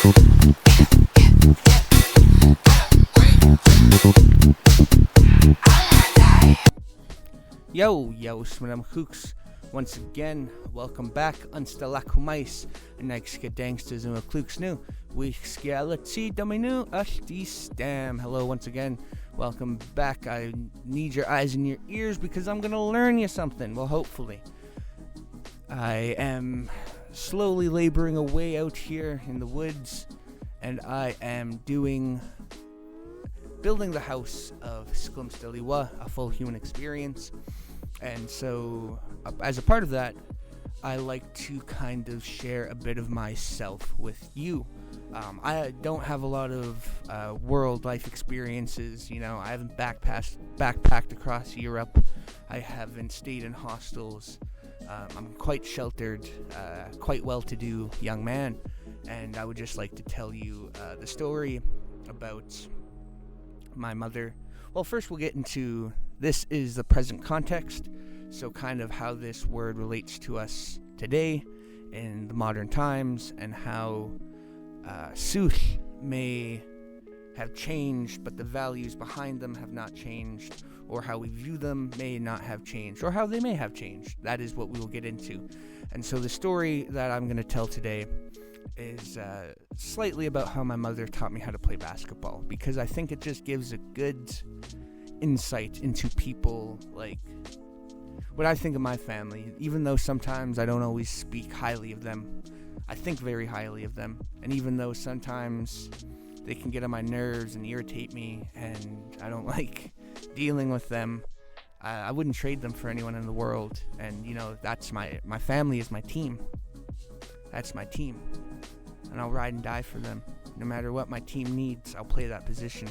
Yaw Smatmcuks once again, welcome back on Laaqwmays en ik gedenksters en kluks nu. We skeletie dominu stem. Hello once again, welcome back. I need your eyes and your ears because I'm gonna learn you something. Well, hopefully. I am slowly laboring away out here in the woods, and I am building the house of Sulh, a full human experience. And so, as a part of that, I like to kind of share a bit of myself with you. I don't have a lot of world life experiences. You know, I haven't backpacked across Europe. I haven't stayed in hostels. I'm quite sheltered, quite well-to-do young man, and I would just like to tell you the story about my mother. Well, first we'll get into this is the present context, so kind of how this word relates to us today in the modern times, and how Sulh may have changed, but the values behind them have not changed, or how we view them may not have changed, or how they may have changed. That is what we will get into. And so the story that I'm going to tell today is slightly about how my mother taught me how to play basketball, because I think it just gives a good insight into people, like what I think of my family. Even though sometimes I don't always speak highly of them, I think very highly of them. And even though sometimes they can get on my nerves and irritate me, and I don't like dealing with them, I wouldn't trade them for anyone in the world. And, you know, that's my family is my team. That's my team. And I'll ride and die for them. No matter what my team needs, I'll play that position.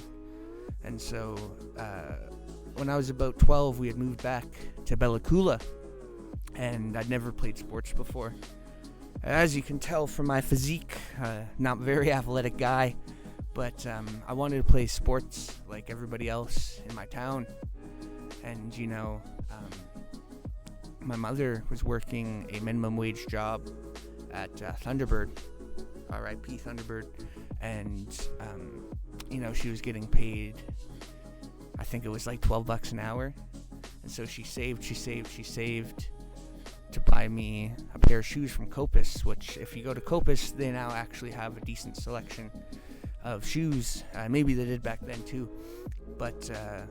And so, when I was about 12, we had moved back to Bellacoola, and I'd never played sports before. As you can tell from my physique, not very athletic guy, but I wanted to play sports like everybody else in my town. And, you know, my mother was working a minimum wage job at Thunderbird, R.I.P. Thunderbird, and, you know, she was getting paid, I think it was like $12 an hour, and so she saved to buy me a pair of shoes from Copus, which, if you go to Copus, they now actually have a decent selection of shoes. Maybe they did back then too, but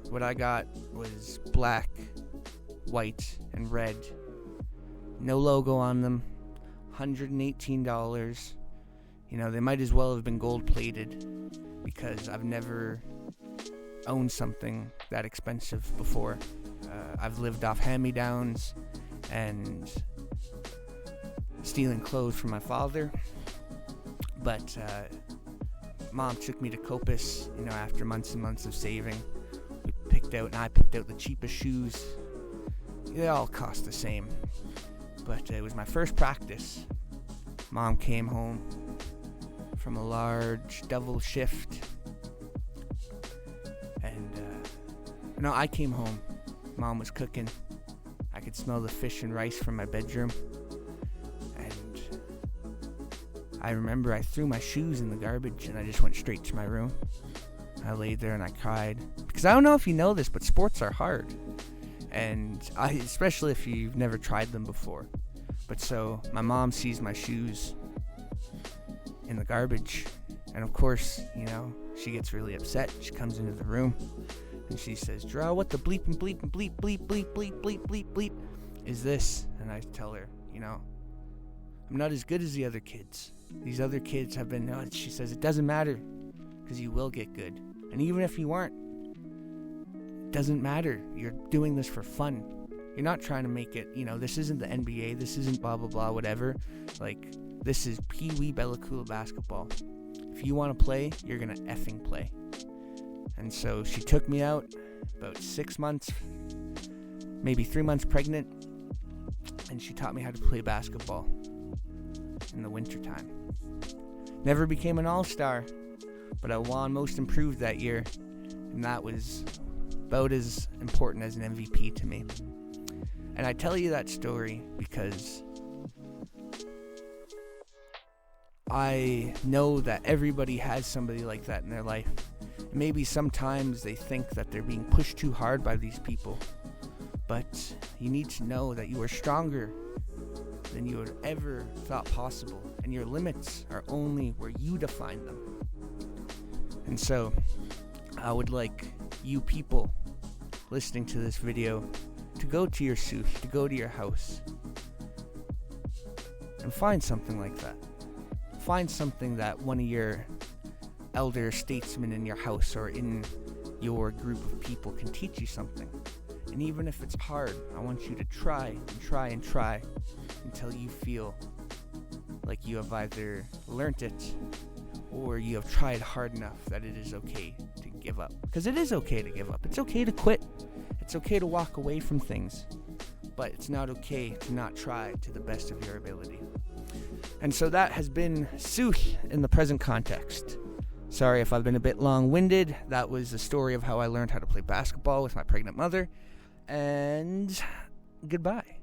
what I got was black, white, and red, no logo on them, $118. You know, they might as well have been gold-plated, because I've never owned something that expensive before. I've lived off hand-me-downs and stealing clothes from my father, but Mom took me to Copus, you know, after months and months of saving. I picked out the cheapest shoes. They all cost the same, but it was my first practice. Mom came home from a large double shift, and no, I came home. Mom was cooking. I could smell the fish and rice from my bedroom, and I remember I threw my shoes in the garbage and I just went straight to my room. I laid there and I cried, because I don't know if you know this, but sports are hard, and especially if you've never tried them before. But so my mom sees my shoes in the garbage, and of course, you know, she gets really upset. She comes into the room and she says, "Draw, what the bleep and bleep and bleep bleep bleep bleep bleep bleep bleep is this?" And I tell her, you know, I'm not as good as the other kids. These other kids have been, she says, "It doesn't matter, because you will get good. And even if you aren't, it doesn't matter. You're doing this for fun. You're not trying to make it, you know, this isn't the NBA, this isn't blah blah blah, whatever. Like, this is Pee-wee Bellacoola basketball. If you want to play, you're going to effing play." And so she took me out, about 6 months, maybe 3 months pregnant, and she taught me how to play basketball in the wintertime. Never became an all-star, but I won most improved that year, and that was about as important as an MVP to me. And I tell you that story because I know that everybody has somebody like that in their life. Maybe sometimes they think that they're being pushed too hard by these people. But you need to know that you are stronger than you had ever thought possible. And your limits are only where you define them. And so, I would like you people listening to this video to go to your Sulh, to go to your house, and find something like that. Find something that one of your elder statesmen in your house or in your group of people can teach you something. And even if it's hard, I want you to try and try and try until you feel like you have either learnt it or you have tried hard enough that it is okay to give up. Because it is okay to give up. It's okay to quit. It's okay to walk away from things. But it's not okay to not try to the best of your ability. And so that has been Sulh in the present context. Sorry if I've been a bit long-winded. That was the story of how I learned how to play basketball with my pregnant mother. And goodbye.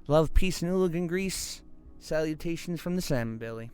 Love, peace, and hooligan grease. Salutations from the Salmon Belly.